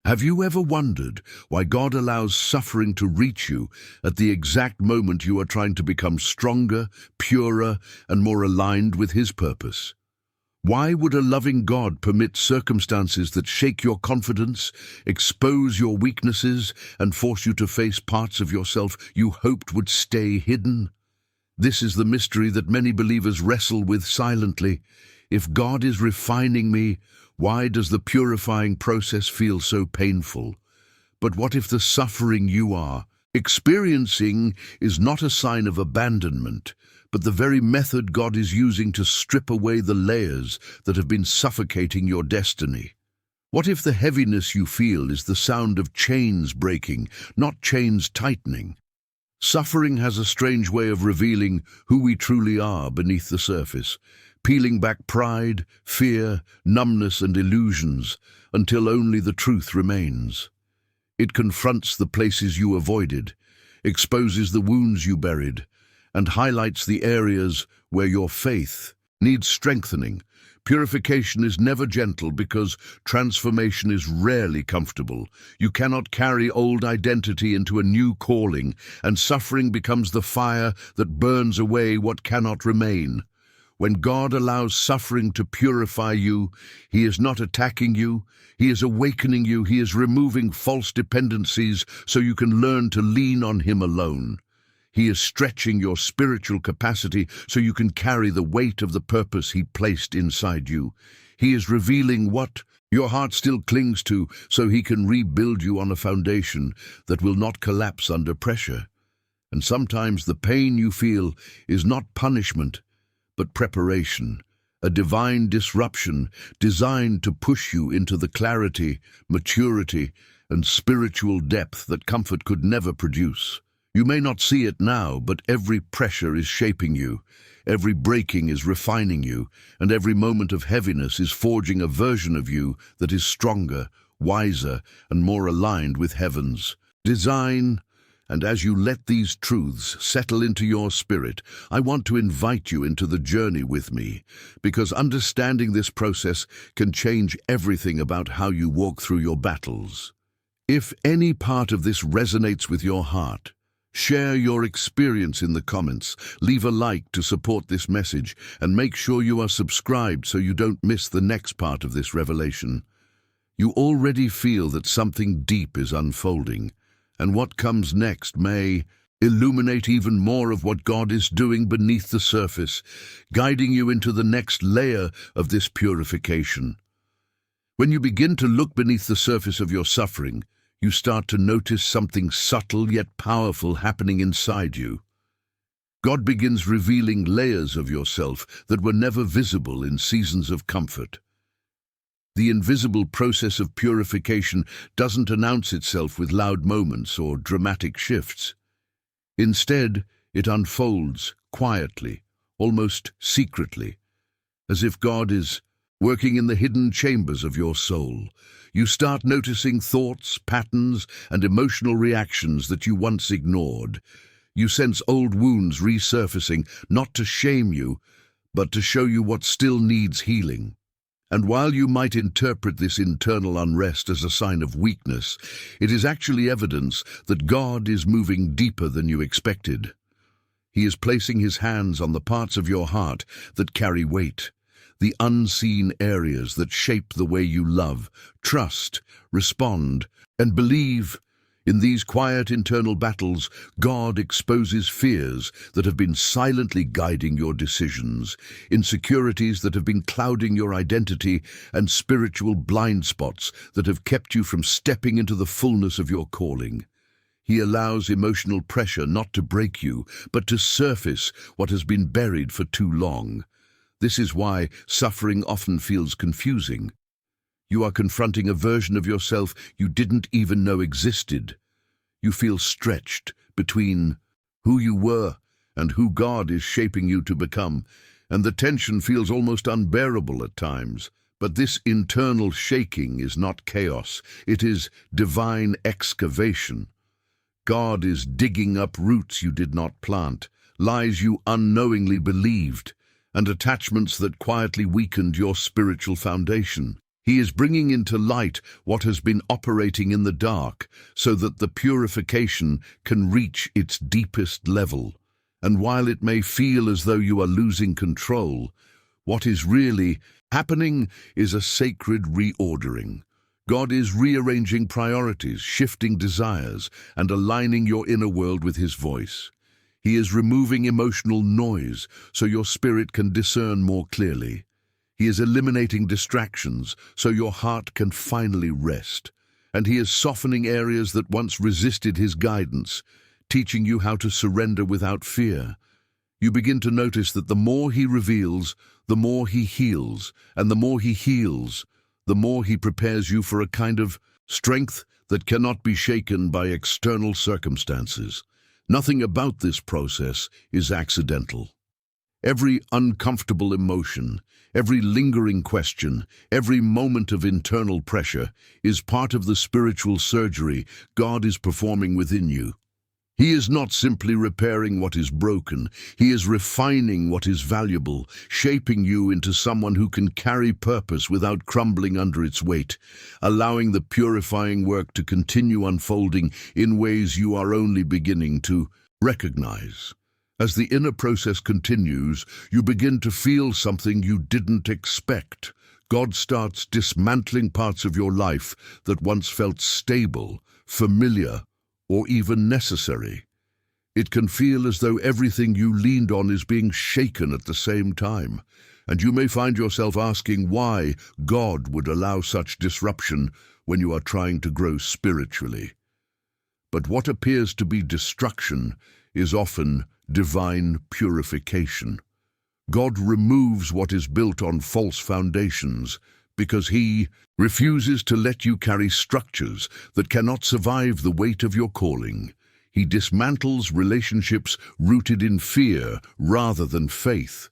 Have you ever wondered why God allows suffering to reach you at the exact moment you are trying to become stronger, purer, and more aligned with His purpose? Why would a loving God permit circumstances that shake your confidence, expose your weaknesses, and force you to face parts of yourself you hoped would stay hidden? This is the mystery that many believers wrestle with silently. If God is refining me, why does the purifying process feel so painful? But what if the suffering you are experiencing is not a sign of abandonment, but the very method God is using to strip away the layers that have been suffocating your destiny? What if the heaviness you feel is the sound of chains breaking, not chains tightening? Suffering has a strange way of revealing who we truly are beneath the surface, peeling back pride, fear, numbness, and illusions until only the truth remains. It confronts the places you avoided, exposes the wounds you buried, and highlights the areas where your faith needs strengthening. Purification is never gentle because transformation is rarely comfortable. You cannot carry old identity into a new calling, and suffering becomes the fire that burns away what cannot remain. When God allows suffering to purify you, He is not attacking you, He is awakening you, He is removing false dependencies so you can learn to lean on Him alone. He is stretching your spiritual capacity so you can carry the weight of the purpose He placed inside you. He is revealing what your heart still clings to so He can rebuild you on a foundation that will not collapse under pressure. And sometimes the pain you feel is not punishment, but preparation, a divine disruption designed to push you into the clarity, maturity, and spiritual depth that comfort could never produce. You may not see it now, but every pressure is shaping you, every breaking is refining you, and every moment of heaviness is forging a version of you that is stronger, wiser, and more aligned with heaven's design. And as you let these truths settle into your spirit, I want to invite you into the journey with me, because understanding this process can change everything about how you walk through your battles. If any part of this resonates with your heart, share your experience in the comments, leave a like to support this message, and make sure you are subscribed so you don't miss the next part of this revelation. You already feel that something deep is unfolding, and what comes next may illuminate even more of what God is doing beneath the surface, guiding you into the next layer of this purification. When you begin to look beneath the surface of your suffering, you start to notice something subtle yet powerful happening inside you. God begins revealing layers of yourself that were never visible in seasons of comfort. The invisible process of purification doesn't announce itself with loud moments or dramatic shifts. Instead, it unfolds quietly, almost secretly, as if God is working in the hidden chambers of your soul. You start noticing thoughts, patterns, and emotional reactions that you once ignored. You sense old wounds resurfacing, not to shame you, but to show you what still needs healing. And while you might interpret this internal unrest as a sign of weakness, it is actually evidence that God is moving deeper than you expected. He is placing His hands on the parts of your heart that carry weight, the unseen areas that shape the way you love, trust, respond, and believe. In these quiet internal battles, God exposes fears that have been silently guiding your decisions, insecurities that have been clouding your identity, and spiritual blind spots that have kept you from stepping into the fullness of your calling. He allows emotional pressure not to break you, but to surface what has been buried for too long. This is why suffering often feels confusing. You are confronting a version of yourself you didn't even know existed. You feel stretched between who you were and who God is shaping you to become, and the tension feels almost unbearable at times. But this internal shaking is not chaos, it is divine excavation. God is digging up roots you did not plant, lies you unknowingly believed, and attachments that quietly weakened your spiritual foundation. He is bringing into light what has been operating in the dark so that the purification can reach its deepest level. And while it may feel as though you are losing control, what is really happening is a sacred reordering. God is rearranging priorities, shifting desires, and aligning your inner world with His voice. He is removing emotional noise so your spirit can discern more clearly. He is eliminating distractions so your heart can finally rest. And He is softening areas that once resisted His guidance, teaching you how to surrender without fear. You begin to notice that the more He reveals, the more He heals, and the more He heals, the more He prepares you for a kind of strength that cannot be shaken by external circumstances. Nothing about this process is accidental. Every uncomfortable emotion, every lingering question, every moment of internal pressure is part of the spiritual surgery God is performing within you. He is not simply repairing what is broken, He is refining what is valuable, shaping you into someone who can carry purpose without crumbling under its weight, allowing the purifying work to continue unfolding in ways you are only beginning to recognize. As the inner process continues, you begin to feel something you didn't expect. God starts dismantling parts of your life that once felt stable, familiar, or even necessary. It can feel as though everything you leaned on is being shaken at the same time, and you may find yourself asking why God would allow such disruption when you are trying to grow spiritually. But what appears to be destruction is often divine purification. God removes what is built on false foundations because He refuses to let you carry structures that cannot survive the weight of your calling. He dismantles relationships rooted in fear rather than faith,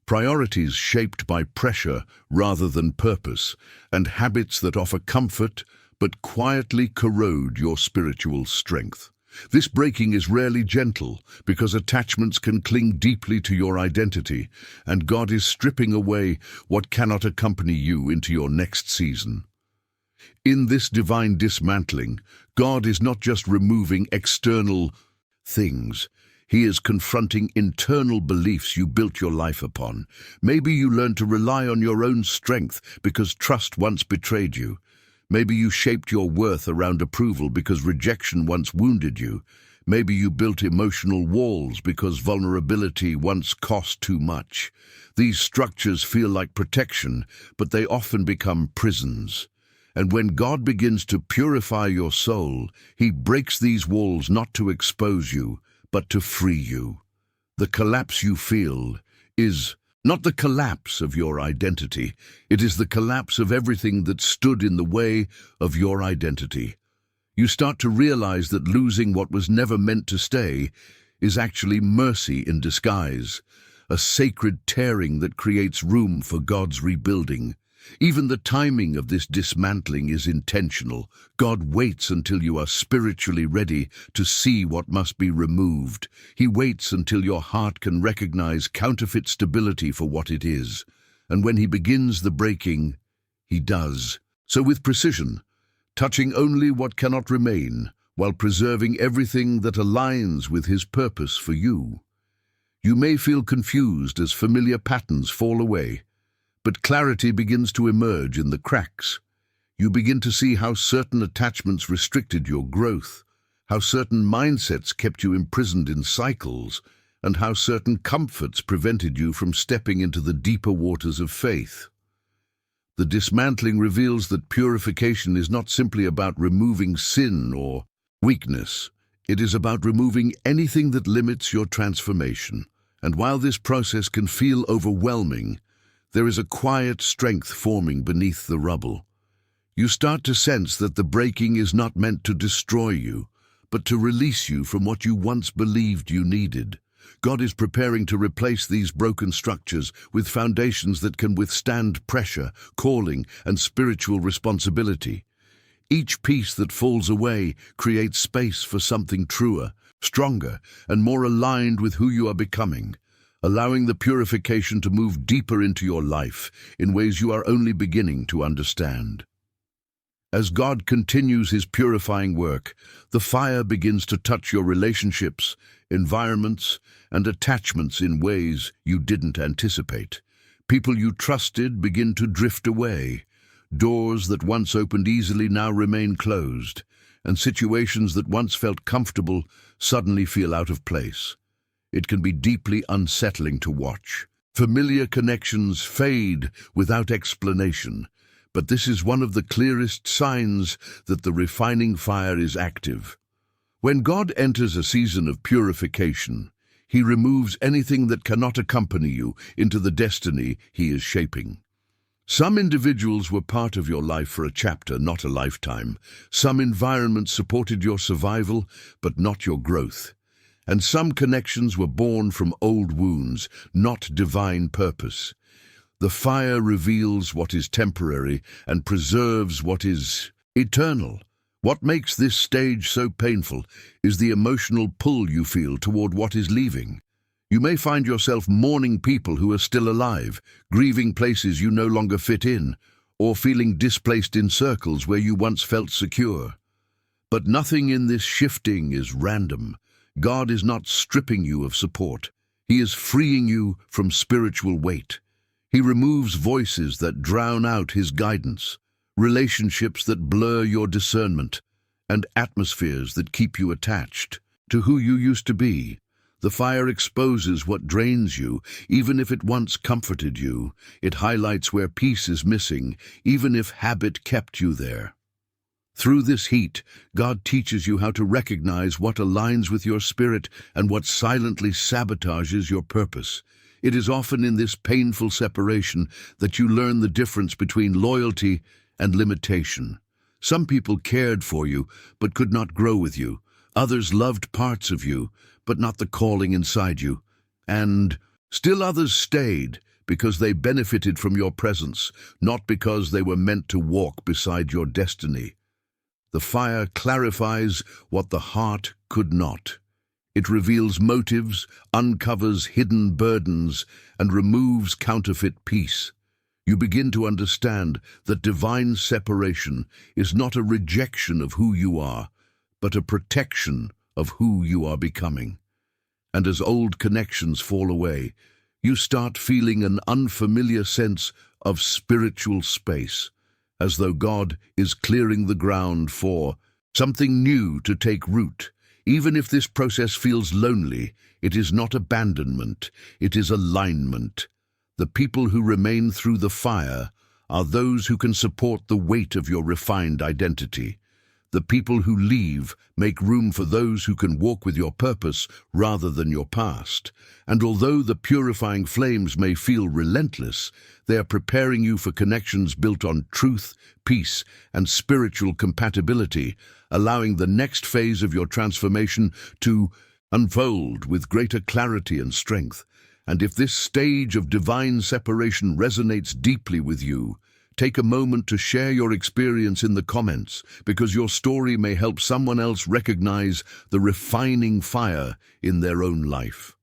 priorities shaped by pressure rather than purpose, and habits that offer comfort but quietly corrode your spiritual strength. This breaking is rarely gentle because attachments can cling deeply to your identity, and God is stripping away what cannot accompany you into your next season. In this divine dismantling, God is not just removing external things. He is confronting internal beliefs you built your life upon. Maybe you learned to rely on your own strength because trust once betrayed you. Maybe you shaped your worth around approval because rejection once wounded you. Maybe you built emotional walls because vulnerability once cost too much. These structures feel like protection, but they often become prisons. And when God begins to purify your soul, He breaks these walls not to expose you, but to free you. The collapse you feel is not the collapse of your identity. It is the collapse of everything that stood in the way of your identity. You start to realize that losing what was never meant to stay is actually mercy in disguise, a sacred tearing that creates room for God's rebuilding. Even the timing of this dismantling is intentional. God waits until you are spiritually ready to see what must be removed. He waits until your heart can recognize counterfeit stability for what it is. And when He begins the breaking, He does so with precision, touching only what cannot remain, while preserving everything that aligns with His purpose for you. You may feel confused as familiar patterns fall away, but clarity begins to emerge in the cracks. You begin to see how certain attachments restricted your growth, how certain mindsets kept you imprisoned in cycles, and how certain comforts prevented you from stepping into the deeper waters of faith. The dismantling reveals that purification is not simply about removing sin or weakness. It is about removing anything that limits your transformation. And while this process can feel overwhelming, there is a quiet strength forming beneath the rubble. You start to sense that the breaking is not meant to destroy you, but to release you from what you once believed you needed. God is preparing to replace these broken structures with foundations that can withstand pressure, calling, and spiritual responsibility. Each piece that falls away creates space for something truer, stronger, and more aligned with who you are becoming. allowing the purification to move deeper into your life in ways you are only beginning to understand. As God continues his purifying work, the fire begins to touch your relationships, environments, and attachments in ways you didn't anticipate. People you trusted begin to drift away. Doors that once opened easily now remain closed, and situations that once felt comfortable suddenly feel out of place. It can be deeply unsettling to watch. Familiar connections fade without explanation, but this is one of the clearest signs that the refining fire is active. When God enters a season of purification, he removes anything that cannot accompany you into the destiny he is shaping. Some individuals were part of your life for a chapter, not a lifetime. Some environments supported your survival, but not your growth. And some connections were born from old wounds, not divine purpose. The fire reveals what is temporary and preserves what is eternal. What makes this stage so painful is the emotional pull you feel toward what is leaving. You may find yourself mourning people who are still alive, grieving places you no longer fit in, or feeling displaced in circles where you once felt secure. But nothing in this shifting is random. God is not stripping you of support. He is freeing you from spiritual weight. He removes voices that drown out his guidance, relationships that blur your discernment, and atmospheres that keep you attached to who you used to be. The fire exposes what drains you, even if it once comforted you. It highlights where peace is missing, even if habit kept you there. Through this heat, God teaches you how to recognize what aligns with your spirit and what silently sabotages your purpose. It is often in this painful separation that you learn the difference between loyalty and limitation. Some people cared for you, but could not grow with you. Others loved parts of you, but not the calling inside you. And still others stayed because they benefited from your presence, not because they were meant to walk beside your destiny. The fire clarifies what the heart could not. It reveals motives, uncovers hidden burdens, and removes counterfeit peace. You begin to understand that divine separation is not a rejection of who you are, but a protection of who you are becoming. And as old connections fall away, you start feeling an unfamiliar sense of spiritual space, as though God is clearing the ground for something new to take root. Even if this process feels lonely, it is not abandonment, it is alignment. The people who remain through the fire are those who can support the weight of your refined identity. The people who leave make room for those who can walk with your purpose rather than your past. And although the purifying flames may feel relentless, they are preparing you for connections built on truth, peace, and spiritual compatibility, allowing the next phase of your transformation to unfold with greater clarity and strength. And if this stage of divine separation resonates deeply with you, take a moment to share your experience in the comments, because your story may help someone else recognize the refining fire in their own life.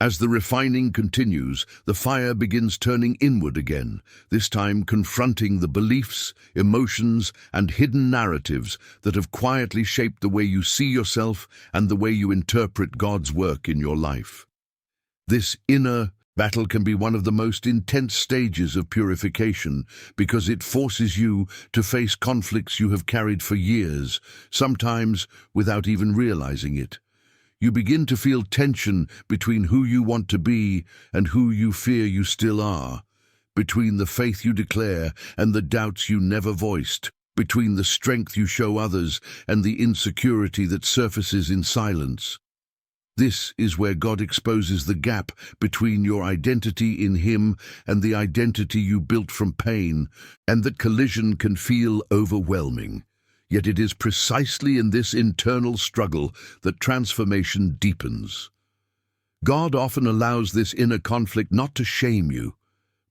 As the refining continues, the fire begins turning inward again, this time confronting the beliefs, emotions, and hidden narratives that have quietly shaped the way you see yourself and the way you interpret God's work in your life. This inner battle can be one of the most intense stages of purification because it forces you to face conflicts you have carried for years, sometimes without even realizing it. You begin to feel tension between who you want to be and who you fear you still are, between the faith you declare and the doubts you never voiced, between the strength you show others and the insecurity that surfaces in silence. This is where God exposes the gap between your identity in Him and the identity you built from pain, and that collision can feel overwhelming. Yet it is precisely in this internal struggle that transformation deepens. God often allows this inner conflict not to shame you,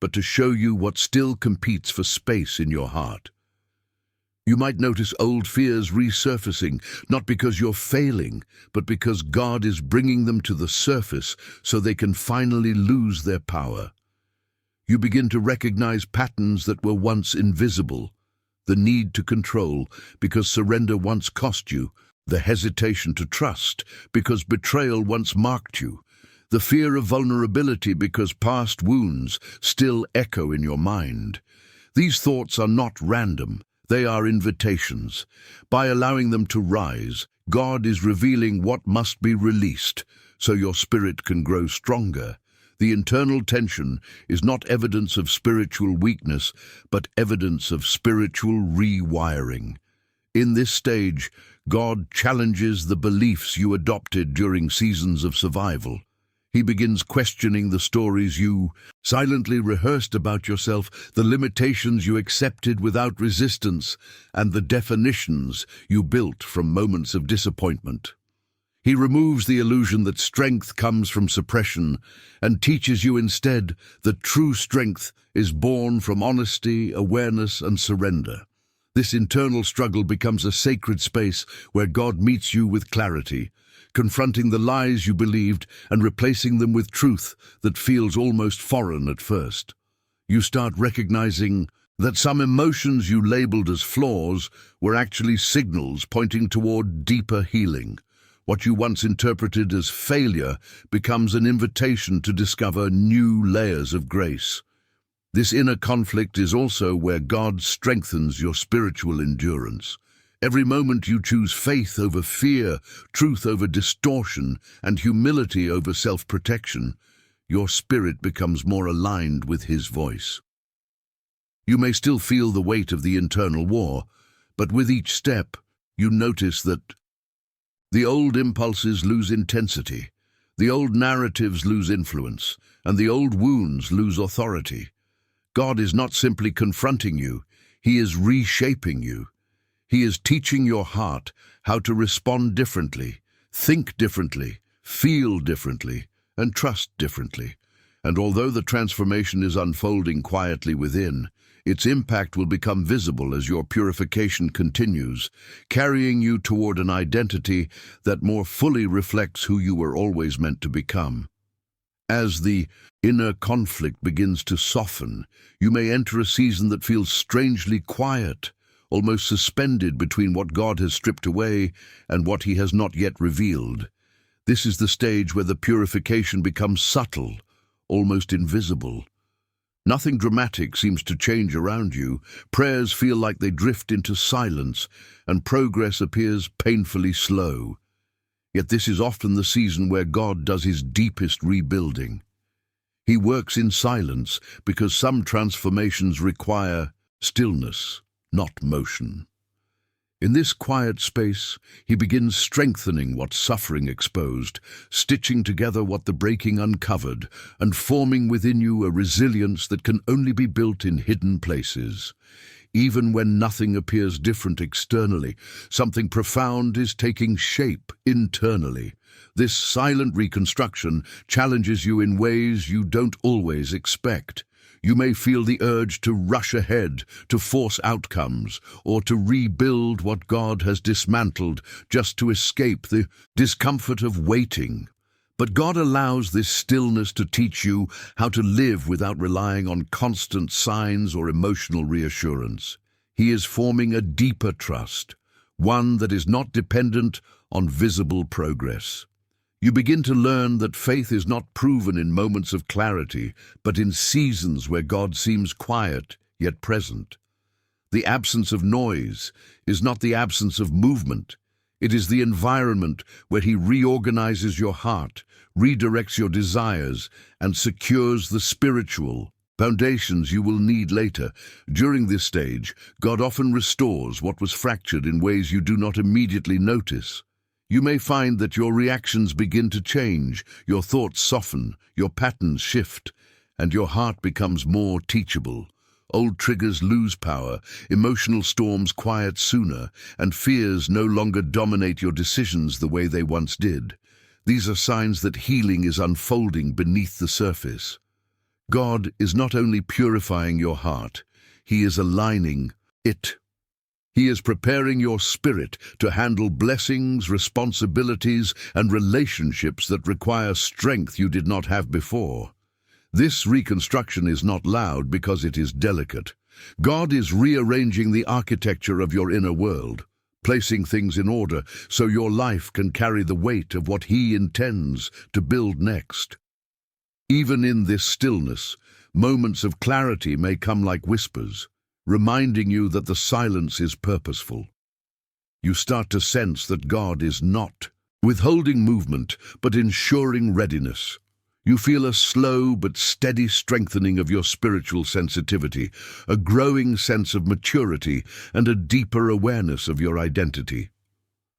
but to show you what still competes for space in your heart. You might notice old fears resurfacing, not because you're failing, but because God is bringing them to the surface so they can finally lose their power. You begin to recognize patterns that were once invisible: the need to control because surrender once cost you, the hesitation to trust because betrayal once marked you, the fear of vulnerability because past wounds still echo in your mind. These thoughts are not random. They are invitations. By allowing them to rise, God is revealing what must be released so your spirit can grow stronger. The internal tension is not evidence of spiritual weakness, but evidence of spiritual rewiring. In this stage, God challenges the beliefs you adopted during seasons of survival. He begins questioning the stories you silently rehearsed about yourself, the limitations you accepted without resistance, and the definitions you built from moments of disappointment. He removes the illusion that strength comes from suppression and teaches you instead that true strength is born from honesty, awareness, and surrender. This internal struggle becomes a sacred space where God meets you with clarity, confronting the lies you believed and replacing them with truth that feels almost foreign at first. You start recognizing that some emotions you labeled as flaws were actually signals pointing toward deeper healing. What you once interpreted as failure becomes an invitation to discover new layers of grace. This inner conflict is also where God strengthens your spiritual endurance. Every moment you choose faith over fear, truth over distortion, and humility over self-protection, your spirit becomes more aligned with His voice. You may still feel the weight of the internal war, but with each step, you notice that the old impulses lose intensity, the old narratives lose influence, and the old wounds lose authority. God is not simply confronting you, He is reshaping you. He is teaching your heart how to respond differently, think differently, feel differently, and trust differently. And although the transformation is unfolding quietly within, its impact will become visible as your purification continues, carrying you toward an identity that more fully reflects who you were always meant to become. As the inner conflict begins to soften, you may enter a season that feels strangely quiet, almost suspended between what God has stripped away and what He has not yet revealed. This is the stage where the purification becomes subtle, almost invisible. Nothing dramatic seems to change around you. Prayers feel like they drift into silence, and progress appears painfully slow. Yet this is often the season where God does His deepest rebuilding. He works in silence because some transformations require stillness, not motion. In this quiet space, He begins strengthening what suffering exposed, stitching together what the breaking uncovered, and forming within you a resilience that can only be built in hidden places. Even when nothing appears different externally, something profound is taking shape internally. This silent reconstruction challenges you in ways you don't always expect. You may feel the urge to rush ahead, to force outcomes, or to rebuild what God has dismantled just to escape the discomfort of waiting. But God allows this stillness to teach you how to live without relying on constant signs or emotional reassurance. He is forming a deeper trust, one that is not dependent on visible progress. You begin to learn that faith is not proven in moments of clarity, but in seasons where God seems quiet yet present. The absence of noise is not the absence of movement. It is the environment where He reorganizes your heart, redirects your desires, and secures the spiritual foundations you will need later. During this stage, God often restores what was fractured in ways you do not immediately notice. You may find that your reactions begin to change, your thoughts soften, your patterns shift, and your heart becomes more teachable. Old triggers lose power, emotional storms quiet sooner, and fears no longer dominate your decisions the way they once did. These are signs that healing is unfolding beneath the surface. God is not only purifying your heart, He is aligning it He is preparing your spirit to handle blessings, responsibilities, and relationships that require strength you did not have before. This reconstruction is not loud because it is delicate. God is rearranging the architecture of your inner world, placing things in order so your life can carry the weight of what He intends to build next. Even in this stillness, moments of clarity may come like whispers, reminding you that the silence is purposeful. You start to sense that God is not withholding movement, but ensuring readiness. You feel a slow but steady strengthening of your spiritual sensitivity, a growing sense of maturity, and a deeper awareness of your identity.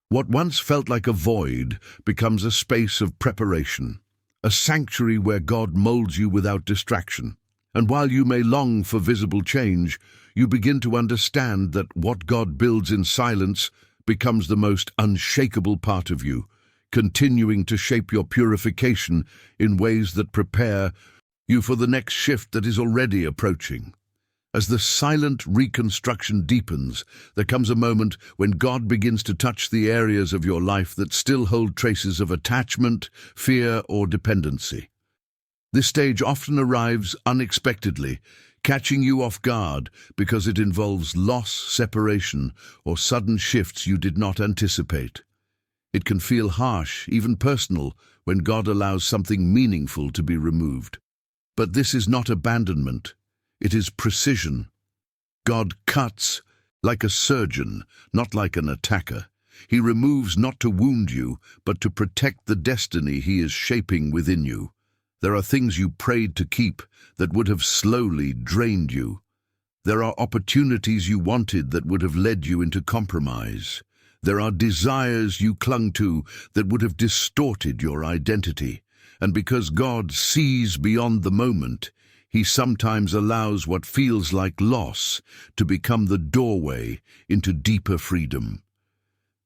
What once felt like a void becomes a space of preparation, a sanctuary where God molds you without distraction. And while you may long for visible change, you begin to understand that what God builds in silence becomes the most unshakable part of you, continuing to shape your purification in ways that prepare you for the next shift that is already approaching. As the silent reconstruction deepens, there comes a moment when God begins to touch the areas of your life that still hold traces of attachment, fear, or dependency. This stage often arrives unexpectedly, catching you off guard because it involves loss, separation, or sudden shifts you did not anticipate. It can feel harsh, even personal, when God allows something meaningful to be removed. But this is not abandonment. It is precision. God cuts like a surgeon, not like an attacker. He removes not to wound you, but to protect the destiny He is shaping within you. There are things you prayed to keep that would have slowly drained you. There are opportunities you wanted that would have led you into compromise. There are desires you clung to that would have distorted your identity. And because God sees beyond the moment, He sometimes allows what feels like loss to become the doorway into deeper freedom.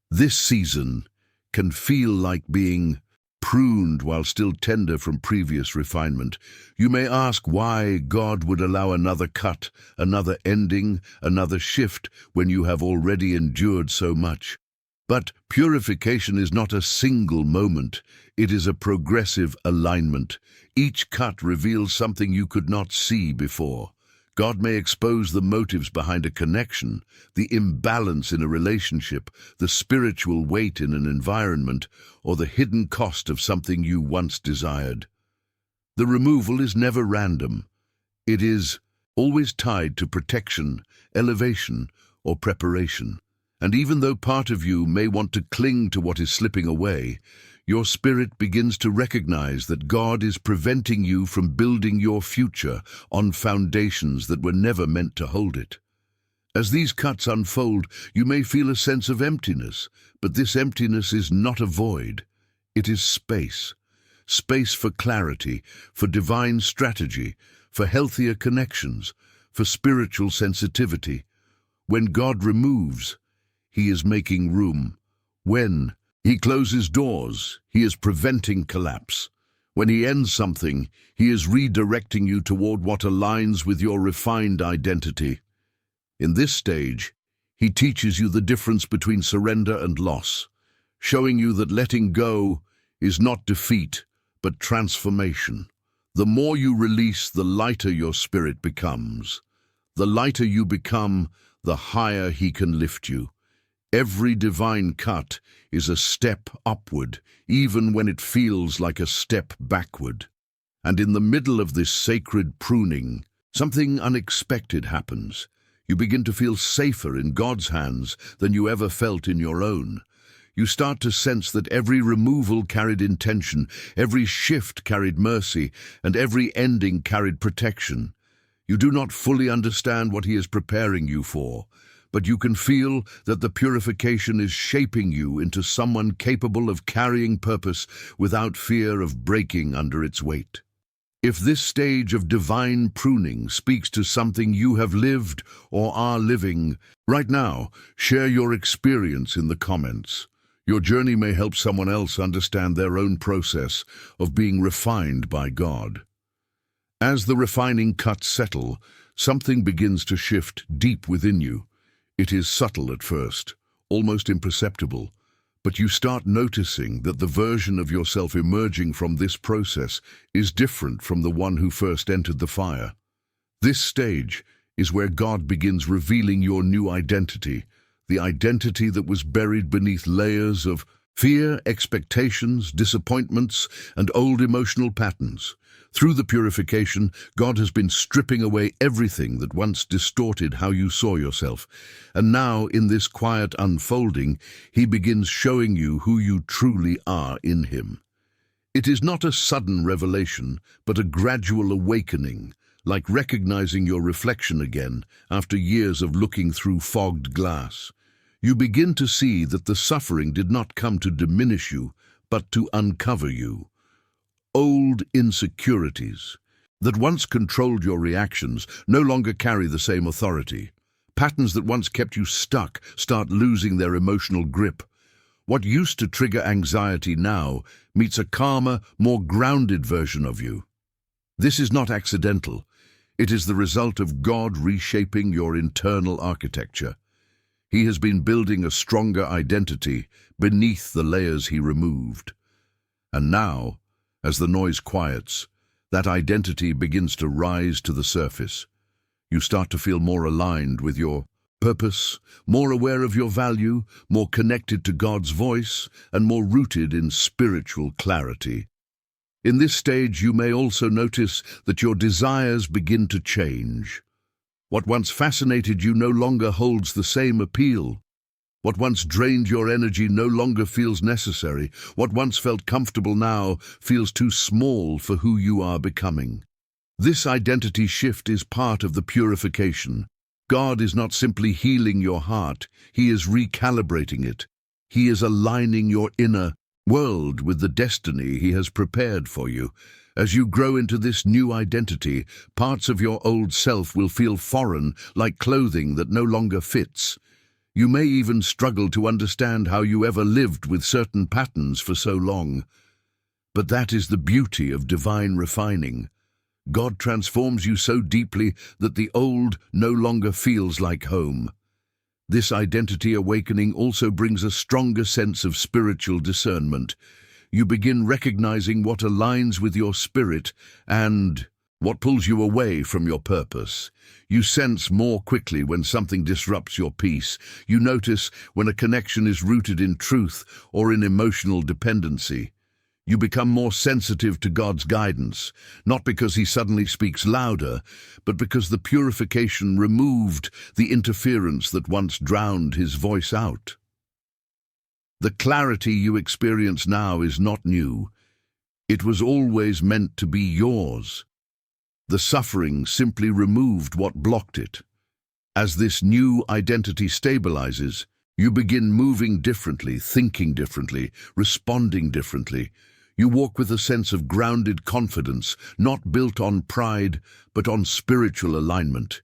This season can feel like being pruned while still tender from previous refinement. You may ask why God would allow another cut, another ending, another shift when you have already endured so much. But purification is not a single moment. It is a progressive alignment. Each cut reveals something you could not see before. God may expose the motives behind a connection, the imbalance in a relationship, the spiritual weight in an environment, or the hidden cost of something you once desired. The removal is never random. It is always tied to protection, elevation, or preparation. And even though part of you may want to cling to what is slipping away, your spirit begins to recognize that God is preventing you from building your future on foundations that were never meant to hold it. As these cuts unfold, you may feel a sense of emptiness, but this emptiness is not a void. It is space. Space for clarity, for divine strategy, for healthier connections, for spiritual sensitivity. When God removes, He is making room. When He closes doors, He is preventing collapse. When He ends something, He is redirecting you toward what aligns with your refined identity. In this stage, He teaches you the difference between surrender and loss, showing you that letting go is not defeat, but transformation. The more you release, the lighter your spirit becomes. The lighter you become, the higher He can lift you. Every divine cut is a step upward, even when it feels like a step backward. And in the middle of this sacred pruning, something unexpected happens. You begin to feel safer in God's hands than you ever felt in your own. You start to sense that every removal carried intention, every shift carried mercy, and every ending carried protection. You do not fully understand what He is preparing you for, but you can feel that the purification is shaping you into someone capable of carrying purpose without fear of breaking under its weight. If this stage of divine pruning speaks to something you have lived or are living right now, share your experience in the comments. Your journey may help someone else understand their own process of being refined by God. As the refining cuts settle, something begins to shift deep within you. It is subtle at first, almost imperceptible, but you start noticing that the version of yourself emerging from this process is different from the one who first entered the fire. This stage is where God begins revealing your new identity, the identity that was buried beneath layers of fear, expectations, disappointments, and old emotional patterns. Through the purification, God has been stripping away everything that once distorted how you saw yourself. And now, in this quiet unfolding, He begins showing you who you truly are in Him. It is not a sudden revelation, but a gradual awakening, like recognizing your reflection again after years of looking through fogged glass. You begin to see that the suffering did not come to diminish you, but to uncover you. Old insecurities that once controlled your reactions no longer carry the same authority. Patterns that once kept you stuck start losing their emotional grip. What used to trigger anxiety now meets a calmer, more grounded version of you. This is not accidental. It is the result of God reshaping your internal architecture. He has been building a stronger identity beneath the layers He removed. And now, as the noise quiets, that identity begins to rise to the surface. You start to feel more aligned with your purpose, more aware of your value, more connected to God's voice, and more rooted in spiritual clarity. In this stage, you may also notice that your desires begin to change. What once fascinated you no longer holds the same appeal. What once drained your energy no longer feels necessary. What once felt comfortable now feels too small for who you are becoming. This identity shift is part of the purification. God is not simply healing your heart, He is recalibrating it. He is aligning your inner world with the destiny He has prepared for you. As you grow into this new identity, parts of your old self will feel foreign, like clothing that no longer fits. You may even struggle to understand how you ever lived with certain patterns for so long. But that is the beauty of divine refining. God transforms you so deeply that the old no longer feels like home. This identity awakening also brings a stronger sense of spiritual discernment. You begin recognizing what aligns with your spirit and what pulls you away from your purpose. You sense more quickly when something disrupts your peace. You notice when a connection is rooted in truth or in emotional dependency. You become more sensitive to God's guidance, not because He suddenly speaks louder, but because the purification removed the interference that once drowned His voice out. The clarity you experience now is not new. It was always meant to be yours. The suffering simply removed what blocked it. As this new identity stabilizes, you begin moving differently, thinking differently, responding differently. You walk with a sense of grounded confidence, not built on pride, but on spiritual alignment.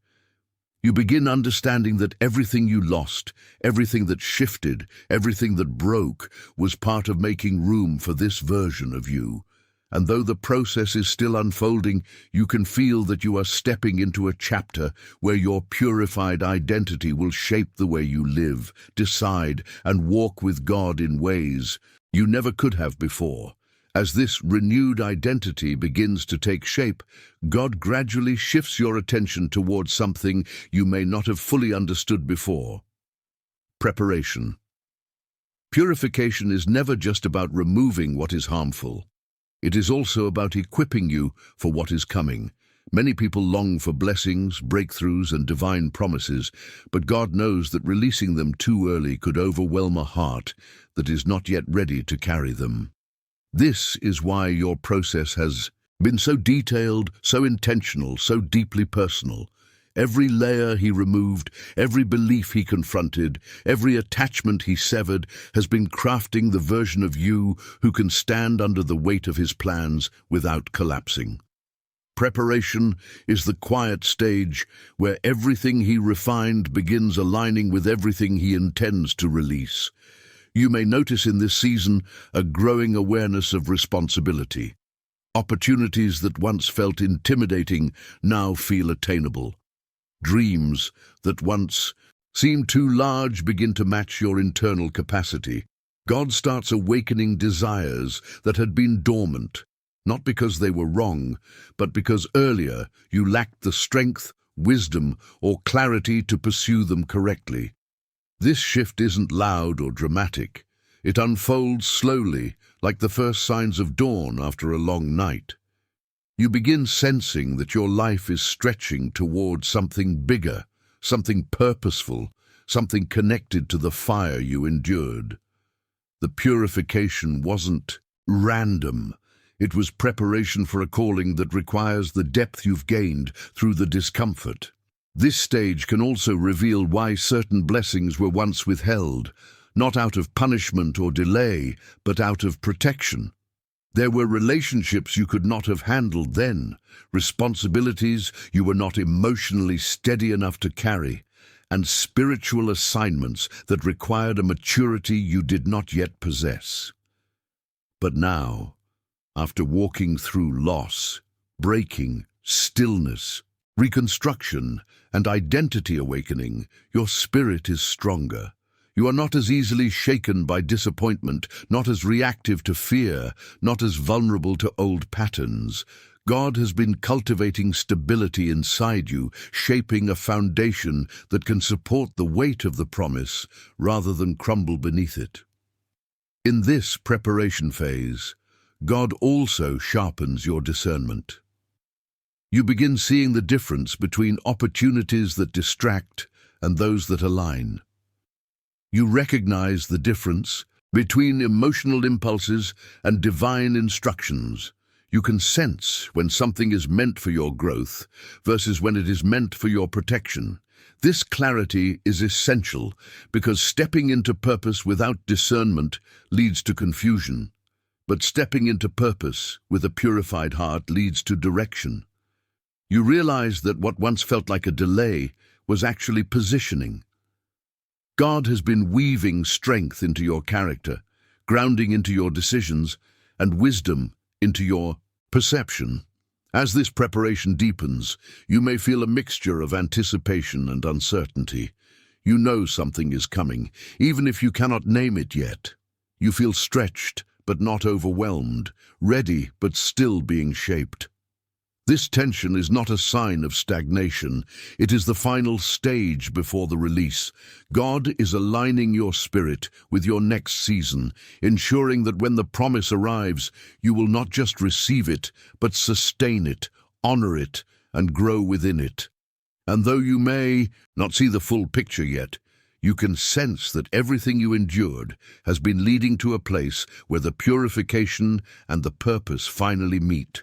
You begin understanding that everything you lost, everything that shifted, everything that broke, was part of making room for this version of you. And though the process is still unfolding, you can feel that you are stepping into a chapter where your purified identity will shape the way you live, decide, and walk with God in ways you never could have before. As this renewed identity begins to take shape, God gradually shifts your attention towards something you may not have fully understood before. Preparation. Purification is never just about removing what is harmful. It is also about equipping you for what is coming. Many people long for blessings, breakthroughs, and divine promises, but God knows that releasing them too early could overwhelm a heart that is not yet ready to carry them. This is why your process has been so detailed, so intentional, so deeply personal. Every layer He removed, every belief He confronted, every attachment He severed has been crafting the version of you who can stand under the weight of His plans without collapsing. Preparation is the quiet stage where everything He refined begins aligning with everything He intends to release. You may notice in this season a growing awareness of responsibility. Opportunities that once felt intimidating now feel attainable. Dreams that once seem too large begin to match your internal capacity. God starts awakening desires that had been dormant, not because they were wrong, but because earlier you lacked the strength, wisdom, or clarity to pursue them correctly. This shift isn't loud or dramatic. It unfolds slowly, like the first signs of dawn after a long night. You begin sensing that your life is stretching towards something bigger, something purposeful, something connected to the fire you endured. The purification wasn't random. It was preparation for a calling that requires the depth you've gained through the discomfort. This stage can also reveal why certain blessings were once withheld, not out of punishment or delay, but out of protection. There were relationships you could not have handled then, responsibilities you were not emotionally steady enough to carry, and spiritual assignments that required a maturity you did not yet possess. But now, after walking through loss, breaking, stillness, reconstruction, and identity awakening, your spirit is stronger. You are not as easily shaken by disappointment, not as reactive to fear, not as vulnerable to old patterns. God has been cultivating stability inside you, shaping a foundation that can support the weight of the promise rather than crumble beneath it. In this preparation phase, God also sharpens your discernment. You begin seeing the difference between opportunities that distract and those that align. You recognize the difference between emotional impulses and divine instructions. You can sense when something is meant for your growth versus when it is meant for your protection. This clarity is essential because stepping into purpose without discernment leads to confusion, but stepping into purpose with a purified heart leads to direction. You realize that what once felt like a delay was actually positioning. God has been weaving strength into your character, grounding into your decisions, and wisdom into your perception. As this preparation deepens, you may feel a mixture of anticipation and uncertainty. You know something is coming, even if you cannot name it yet. You feel stretched, but not overwhelmed, ready, but still being shaped. This tension is not a sign of stagnation. It is the final stage before the release. God is aligning your spirit with your next season, ensuring that when the promise arrives, you will not just receive it, but sustain it, honor it, and grow within it. And though you may not see the full picture yet, you can sense that everything you endured has been leading to a place where the purification and the purpose finally meet.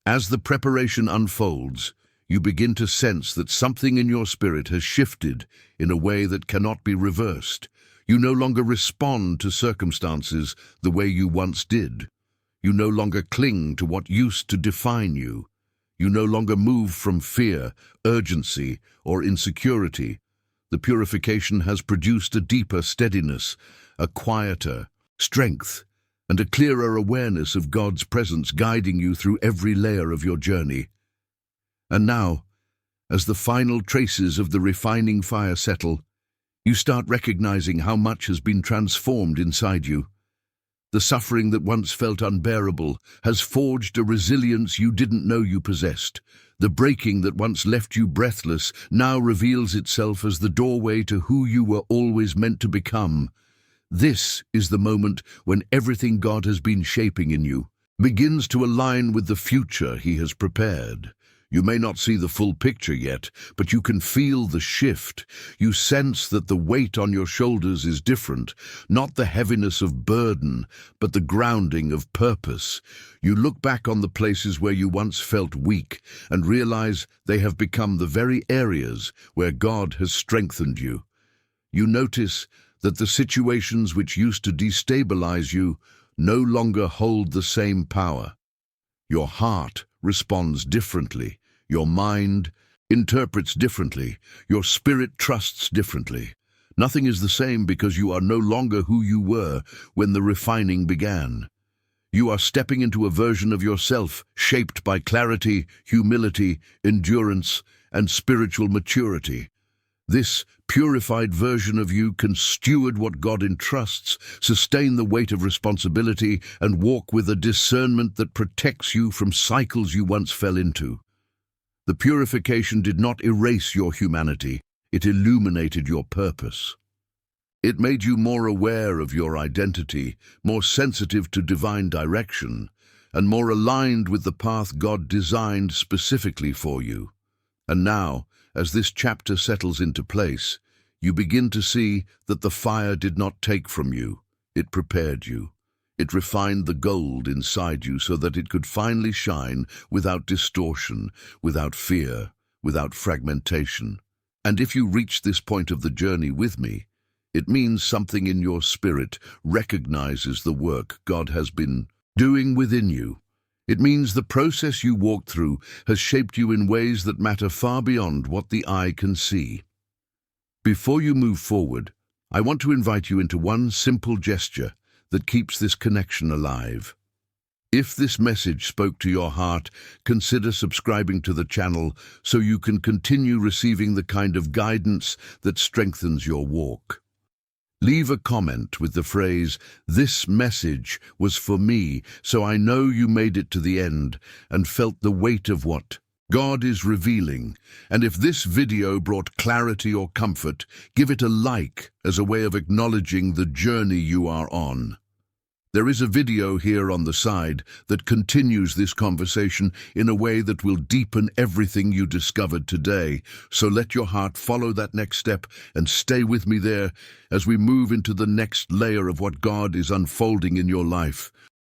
As the preparation unfolds, you begin to sense that something in your spirit has shifted in a way that cannot be reversed. You no longer respond to circumstances the way you once did. You no longer cling to what used to define you. You no longer move from fear, urgency, or insecurity. The purification has produced a deeper steadiness, a quieter strength, and a clearer awareness of God's presence guiding you through every layer of your journey. And now, as the final traces of the refining fire settle, you start recognizing how much has been transformed inside you. The suffering that once felt unbearable has forged a resilience you didn't know you possessed. The breaking that once left you breathless now reveals itself as the doorway to who you were always meant to become. This is the moment when everything God has been shaping in you begins to align with the future He has prepared. You may not see the full picture yet, but you can feel the shift. You sense that the weight on your shoulders is different, not the heaviness of burden, but the grounding of purpose. You look back on the places where you once felt weak and realize they have become the very areas where God has strengthened you. You notice that the situations which used to destabilize you no longer hold the same power. Your heart responds differently, your mind interprets differently, your spirit trusts differently. Nothing is the same because you are no longer who you were when the refining began. You are stepping into a version of yourself shaped by clarity, humility, endurance, and spiritual maturity. This purified version of you can steward what God entrusts, sustain the weight of responsibility, and walk with a discernment that protects you from cycles you once fell into. The purification did not erase your humanity, it illuminated your purpose. It made you more aware of your identity, more sensitive to divine direction, and more aligned with the path God designed specifically for you. And now, as this chapter settles into place, you begin to see that the fire did not take from you, it prepared you. It refined the gold inside you so that it could finally shine without distortion, without fear, without fragmentation. And if you reach this point of the journey with me, it means something in your spirit recognizes the work God has been doing within you. It means the process you walked through has shaped you in ways that matter far beyond what the eye can see. Before you move forward, I want to invite you into one simple gesture that keeps this connection alive. If this message spoke to your heart, consider subscribing to the channel so you can continue receiving the kind of guidance that strengthens your walk. Leave a comment with the phrase, "This message was for me, so I know you made it to the end and felt the weight of what God is revealing." And if this video brought clarity or comfort, give it a like as a way of acknowledging the journey you are on. There is a video here on the side that continues this conversation in a way that will deepen everything you discovered today. So let your heart follow that next step and stay with me there as we move into the next layer of what God is unfolding in your life.